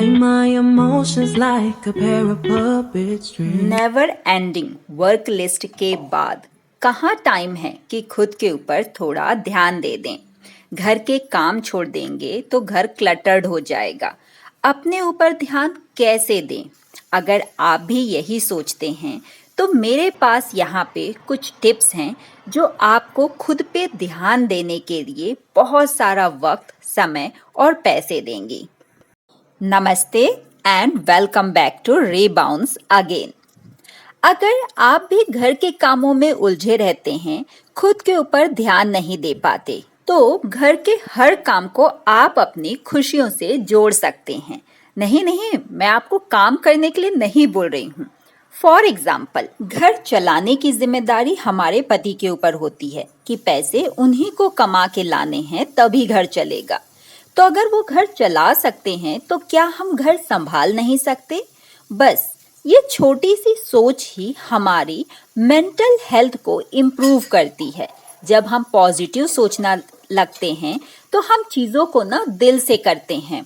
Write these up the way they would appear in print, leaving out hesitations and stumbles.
Hang my emotions like a pair of puppet strings. Never ending work list के बाद कहाँ time है कि खुद के ऊपर थोड़ा ध्यान दे दें। घर के काम छोड़ देंगे तो घर क्लटर्ड हो जाएगा। अपने ऊपर ध्यान कैसे दें? अगर आप भी यही सोचते हैं तो मेरे पास यहाँ पे कुछ टिप्स हैं जो आपको खुद पे ध्यान देने के लिए बहुत सारा वक्त, समय और पैसे देंगी। नमस्ते and welcome back to Rebounce again. अगर आप भी घर के कामों में उलझे रहते हैं, खुद के ऊपर ध्यान नहीं दे पाते, तो घर के हर काम को आप अपनी खुशियों से जोड़ सकते हैं। नहीं, मैं आपको काम करने के लिए नहीं बोल रही हूँ। फॉर एग्जाम्पल, घर चलाने की जिम्मेदारी हमारे पति के ऊपर होती है कि पैसे उन्हीं को कमा के लाने हैं, तभी घर चलेगा। तो अगर वो घर चला सकते हैं तो क्या हम घर संभाल नहीं सकते? बस ये छोटी सी सोच ही हमारी मेंटल हेल्थ को इम्प्रूव करती है। जब हम पॉजिटिव सोचना लगते हैं तो हम चीज़ों को ना दिल से करते हैं।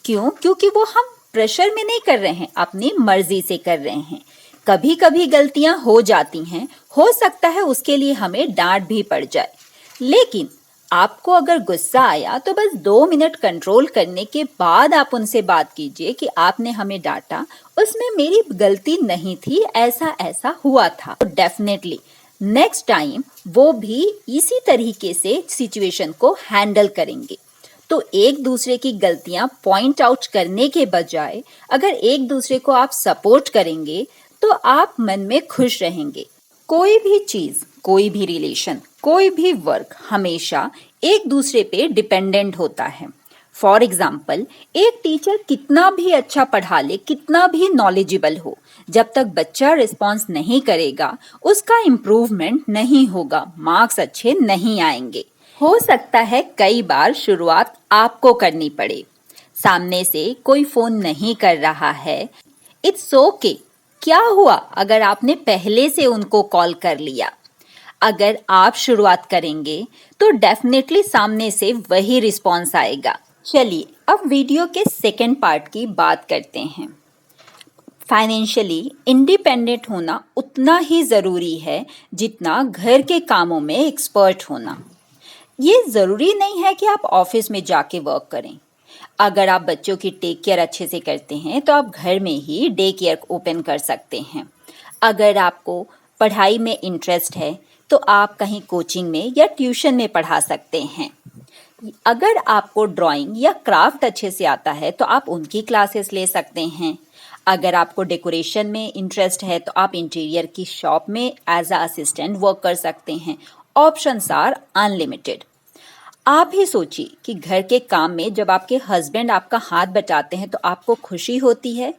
क्यों? क्योंकि वो हम प्रेशर में नहीं कर रहे हैं, अपनी मर्जी से कर रहे हैं। कभी कभी गलतियां हो जाती हैं, हो सकता है उसके लिए हमें डांट भी पड़ जाए, लेकिन आपको अगर गुस्सा आया तो बस 2 मिनट कंट्रोल करने के बाद आप उनसे बात कीजिए कि आपने हमें डांटा, उसमें मेरी गलती नहीं थी, ऐसा ऐसा हुआ था। तो डेफिनेटली नेक्स्ट टाइम वो भी इसी तरीके से सिचुएशन को हैंडल करेंगे। तो एक दूसरे की गलतियां पॉइंट आउट करने के बजाय अगर एक दूसरे को आप सपोर्ट करेंगे तो आप मन में खुश रहेंगे। कोई भी चीज, कोई भी रिलेशन, कोई भी वर्क हमेशा एक दूसरे पे डिपेंडेंट होता है। फॉर एग्जाम्पल, एक टीचर कितना भी अच्छा पढ़ा ले, कितना भी नॉलेजेबल हो, जब तक बच्चा रिस्पॉन्स नहीं करेगा उसका इम्प्रूवमेंट नहीं होगा, मार्क्स अच्छे नहीं आएंगे। हो सकता है कई बार शुरुआत आपको करनी पड़े। सामने से कोई फोन नहीं कर रहा है, इट्स ओके। क्या हुआ अगर आपने पहले से उनको कॉल कर लिया? अगर आप शुरुआत करेंगे तो डेफिनेटली सामने से वही रिस्पॉन्स आएगा। चलिए अब वीडियो के सेकंड पार्ट की बात करते हैं। फाइनेंशियली इंडिपेंडेंट होना उतना ही ज़रूरी है जितना घर के कामों में एक्सपर्ट होना। ये ज़रूरी नहीं है कि आप ऑफिस में जाके वर्क करें। अगर आप बच्चों की टेक केयर अच्छे से करते हैं तो आप घर में ही डे केयर ओपन कर सकते हैं। अगर आपको पढ़ाई में इंटरेस्ट है तो आप कहीं कोचिंग में या ट्यूशन में पढ़ा सकते हैं। अगर आपको ड्राइंग या क्राफ्ट अच्छे से आता है तो आप उनकी क्लासेस ले सकते हैं। अगर आपको डेकोरेशन में इंटरेस्ट है तो आप इंटीरियर की शॉप में एज अ असिस्टेंट वर्क कर सकते हैं। Options are unlimited. आप ही सोचिए कि घर के काम में जब आपके हस्बैंड आपका हाथ बटाते हैं तो आपको खुशी होती है।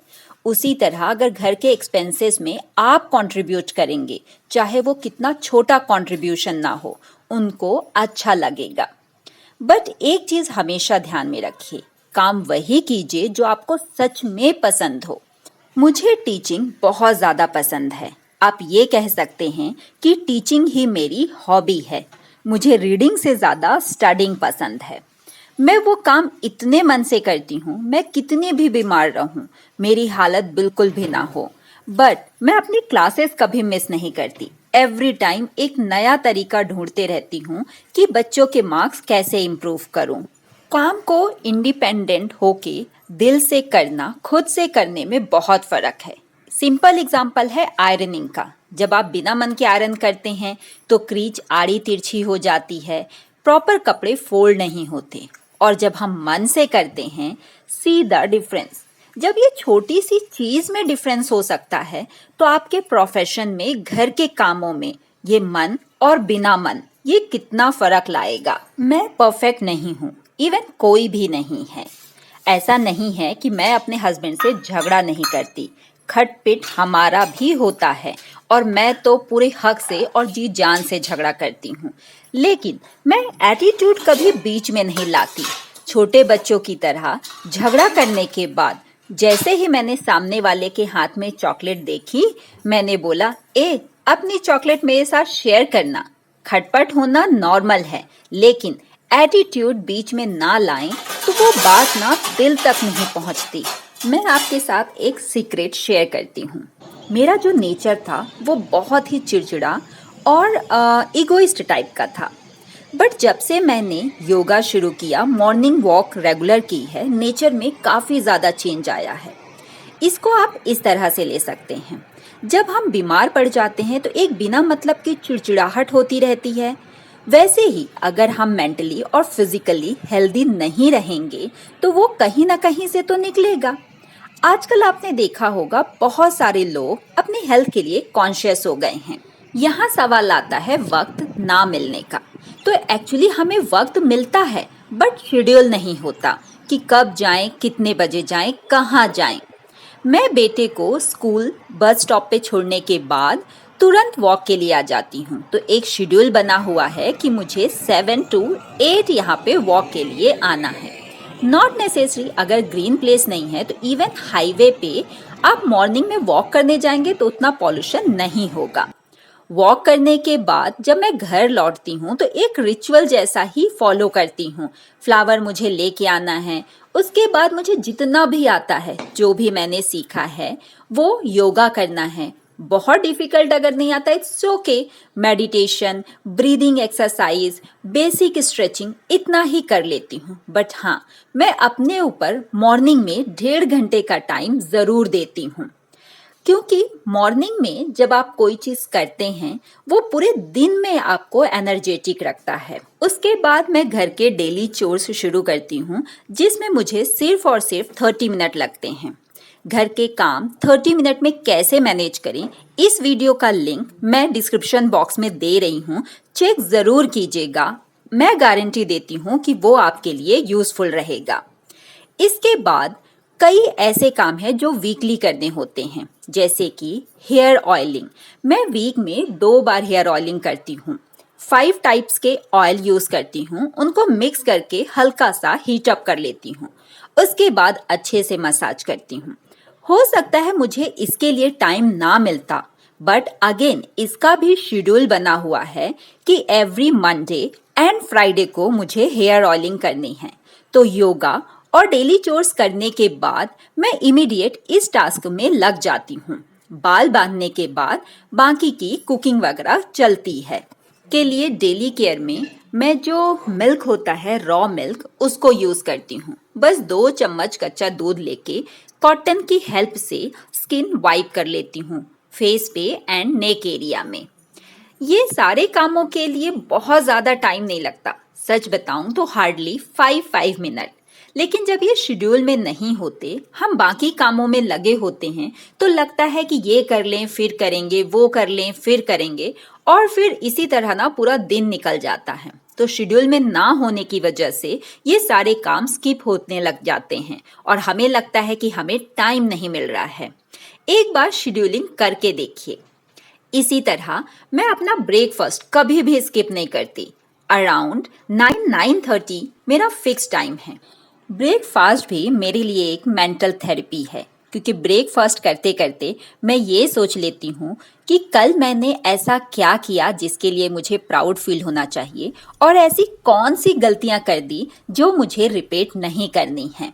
उसी तरह अगर घर के एक्सपेंसेस में आप कंट्रीब्यूट करेंगे, चाहे वो कितना छोटा कंट्रीब्यूशन ना हो, उनको अच्छा लगेगा। बट एक चीज़ हमेशा ध्यान में रखिए, काम वही कीजिए जो आपको सच में पसंद हो। मुझे टीचिंग बहुत ज़्यादा पसंद है। आप ये कह सकते हैं कि टीचिंग ही मेरी हॉबी है। मुझे रीडिंग से ज़्यादा स्टडिंग पसंद है। मैं वो काम इतने मन से करती हूँ, मैं कितनी भी बीमार रहूँ, मेरी हालत बिल्कुल भी ना हो, बट मैं अपनी क्लासेस कभी मिस नहीं करती। एवरी टाइम एक नया तरीका ढूंढते रहती हूँ कि बच्चों के मार्क्स कैसे इम्प्रूव करूँ। काम को इंडिपेंडेंट होके दिल से करना, खुद से करने में बहुत फ़र्क है। सिंपल एग्जाम्पल है आयरनिंग का। जब आप बिना मन के आयरन करते हैं तो क्रीच आड़ी तिरछी हो जाती है, प्रॉपर कपड़े फोल्ड नहीं होते। और जब हम मन से करते हैं, सी द डिफरेंस। जब ये छोटी सी चीज़ में डिफरेंस हो सकता है तो आपके प्रोफेशन में, घर के कामों में, ये मन और बिना मन, ये कितना फ़र्क लाएगा। मैं परफेक्ट नहीं हूँ, इवन कोई भी नहीं है। ऐसा नहीं है कि मैं अपने हस्बैंड से झगड़ा नहीं करती, खटपिट हमारा भी होता है और मैं तो पूरे हक से और जी जान से झगड़ा करती हूँ, लेकिन मैं एटीट्यूड कभी बीच में नहीं लाती। छोटे बच्चों की तरह झगड़ा करने के बाद जैसे ही मैंने सामने वाले के हाथ में चॉकलेट देखी, मैंने बोला, ए अपनी चॉकलेट मेरे साथ शेयर करना। खटपट होना नॉर्मल है, लेकिन एटीट्यूड बीच में ना लाएं तो वो बात ना दिल तक नहीं पहुंचती। मैं आपके साथ एक सीक्रेट शेयर करती हूँ। मेरा जो नेचर था वो बहुत ही चिड़चिड़ा और इगोइस्ट टाइप का था। बट जब से मैंने योगा शुरू किया, मॉर्निंग वॉक रेगुलर की है, नेचर में काफ़ी ज़्यादा चेंज आया है। इसको आप इस तरह से ले सकते हैं। जब हम बीमार पड़ जाते हैं तो एक बिना मतलब की चिड़चिड़ाहट होती रहती है। वैसे ही अगर हम मेंटली और फिजिकली हेल्दी नहीं रहेंगे तो वो कहीं ना कहीं से तो निकलेगा। आजकल आपने देखा होगा बहुत सारे लोग अपनी हेल्थ के लिए कॉन्शियस हो गए हैं। यहाँ सवाल आता है वक्त ना मिलने का। तो एक्चुअली हमें वक्त मिलता है बट शेड्यूल नहीं होता कि कब जाएं, कितने बजे जाएं, कहाँ जाएं। मैं बेटे को स्कूल बस स्टॉप पे छोड़ने के बाद तुरंत वॉक के लिए आ जाती हूँ। तो एक शेड्यूल बना हुआ है कि मुझे 7 to 8 यहाँ पे वॉक के लिए आना है। नॉट नेसेसरी, अगर ग्रीन प्लेस नहीं है तो इवन हाईवे पे आप मॉर्निंग में वॉक करने जाएंगे तो उतना पॉल्यूशन नहीं होगा। वॉक करने के बाद जब मैं घर लौटती हूँ तो एक रिचुअल जैसा ही फॉलो करती हूँ। फ्लावर मुझे लेके आना है। उसके बाद मुझे जितना भी आता है, जो भी मैंने सीखा है, वो योगा करना है। बहुत डिफिकल्ट अगर नहीं आता, it's okay. Meditation, breathing exercise, basic stretching इतना ही कर लेती हूँ। बट हाँ, मैं अपने ऊपर मॉर्निंग में 1.5 घंटे का टाइम ज़रूर देती हूँ, क्योंकि मॉर्निंग में जब आप कोई चीज़ करते हैं वो पूरे दिन में आपको एनर्जेटिक रखता है। उसके बाद मैं घर के डेली चोर्स शुरू करती हूँ, जिसमें मुझे सिर्फ और सिर्फ 30 मिनट लगते हैं। घर के काम 30 मिनट में कैसे मैनेज करें, इस वीडियो का लिंक मैं डिस्क्रिप्शन बॉक्स में दे रही हूँ, चेक ज़रूर कीजिएगा। मैं गारंटी देती हूँ कि वो आपके लिए यूज़फुल रहेगा। इसके बाद कई ऐसे काम हैं जो वीकली करने होते हैं, जैसे कि हेयर ऑयलिंग। मैं वीक में 2 बार हेयर ऑयलिंग करती हूँ। 5 टाइप्स के ऑयल यूज़ करती हूँ, उनको मिक्स करके हल्का सा हीट अप कर लेती हूँ। उसके बाद अच्छे से मसाज करती हूँ। हो सकता है मुझे इसके लिए टाइम ना मिलता, बट अगेन इसका भी शेड्यूल बना हुआ है कि एवरी मंडे एंड फ्राइडे को मुझे हेयर ऑयलिंग करनी है। तो योगा और डेली चोर्स करने के बाद मैं इमीडिएट इस टास्क में लग जाती हूँ। बाल बांधने के बाद बाकी की कुकिंग वगैरह चलती है। के लिए डेली केयर में मैं जो मिल्क होता है, रॉ मिल्क, उसको यूज़ करती हूँ। बस 2 चम्मच कच्चा दूध लेके कॉटन की हेल्प से स्किन वाइप कर लेती हूँ, फेस पे एंड नेक एरिया में। ये सारे कामों के लिए बहुत ज़्यादा टाइम नहीं लगता। सच बताऊं तो हार्डली 5 मिनट। लेकिन जब ये शेड्यूल में नहीं होते, हम बाकी कामों में लगे होते हैं, तो लगता है कि ये कर लें फिर करेंगे, वो कर लें फिर करेंगे, और फिर इसी तरह ना पूरा दिन निकल जाता है। तो शेड्यूल में ना होने की वजह से ये सारे काम स्किप होने लग जाते हैं और हमें लगता है कि हमें टाइम नहीं मिल रहा है। एक बार शेड्यूलिंग करके देखिए। इसी तरह मैं अपना ब्रेकफास्ट कभी भी स्किप नहीं करती। अराउंड 9-9:30 मेरा फिक्स टाइम है। ब्रेकफास्ट भी मेरे लिए एक मेंटल थेरेपी है, क्योंकि ब्रेकफास्ट करते करते मैं ये सोच लेती हूँ कि कल मैंने ऐसा क्या किया जिसके लिए मुझे प्राउड फील होना चाहिए, और ऐसी कौन सी गलतियाँ कर दी जो मुझे रिपीट नहीं करनी है।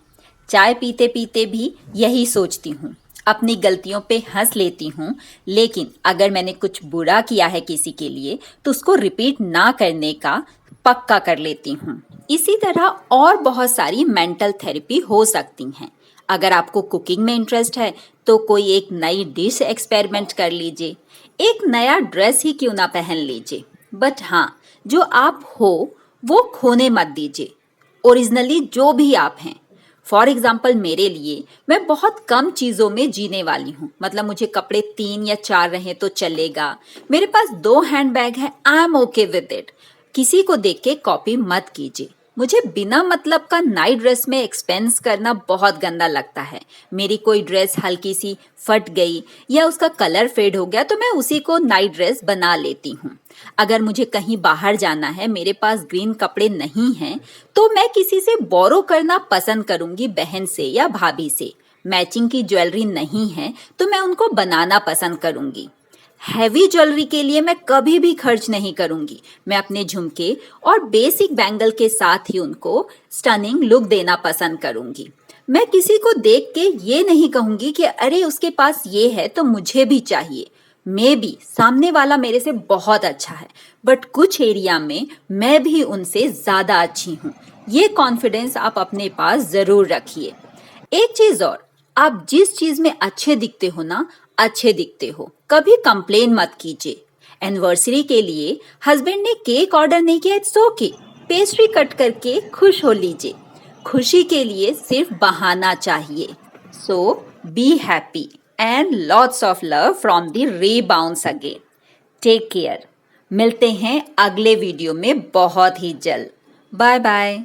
चाय पीते पीते भी यही सोचती हूँ। अपनी गलतियों पे हंस लेती हूँ, लेकिन अगर मैंने कुछ बुरा किया है किसी के लिए तो उसको रिपीट ना करने का पक्का कर लेती हूँ। इसी तरह और बहुत सारी मेंटल थेरेपी हो सकती हैं। अगर आपको कुकिंग में इंटरेस्ट है तो कोई एक नई डिश एक्सपेरिमेंट कर लीजिए। एक नया ड्रेस ही क्यों ना पहन लीजिए। बट हाँ, जो आप हो वो खोने मत दीजिए। ओरिजिनली जो भी आप हैं। फॉर एग्जाम्पल मेरे लिए, मैं बहुत कम चीज़ों में जीने वाली हूँ। मतलब मुझे कपड़े 3 या 4 रहें तो चलेगा। मेरे पास 2 हैंडबैग है, I am okay with it. किसी को देख के कॉपी मत कीजिए। मुझे बिना मतलब का नाइट ड्रेस में एक्सपेंस करना बहुत गंदा लगता है। मेरी कोई ड्रेस हल्की सी फट गई या उसका कलर फेड हो गया तो मैं उसी को नाइट ड्रेस बना लेती हूँ। अगर मुझे कहीं बाहर जाना है, मेरे पास ग्रीन कपड़े नहीं हैं, तो मैं किसी से बोरो करना पसंद करूँगी, बहन से या भाभी से। मैचिंग की ज्वेलरी नहीं है तो मैं उनको बनाना पसंद करूँगी। हैवी ज्वेलरी के लिए मैं कभी भी खर्च नहीं करूंगी। मैं अपने झुमके और बेसिक बैंगल के साथ ही उनको स्टनिंग लुक देना पसंद करूंगी। मैं किसी को देख के ये नहीं कहूंगी कि अरे उसके पास ये है तो मुझे भी चाहिए। मे बी सामने वाला मेरे से बहुत अच्छा है, बट कुछ एरिया में मैं भी उनसे ज्यादा अच्छी हूँ। ये कॉन्फिडेंस आप अपने पास जरूर रखिए। एक चीज और, आप जिस चीज में अच्छे दिखते हो ना, अच्छे दिखते हो, कभी कंप्लेन मत कीजिए। एनिवर्सरी के लिए हस्बैंड ने केक ऑर्डर नहीं किया, इट्स ओके, पेस्ट्री कट करके खुश हो लीजिए। खुशी के लिए सिर्फ बहाना चाहिए। So be happy and lots of love from the Rebounce again. Take care. मिलते हैं अगले वीडियो में बहुत ही जल्द। Bye bye.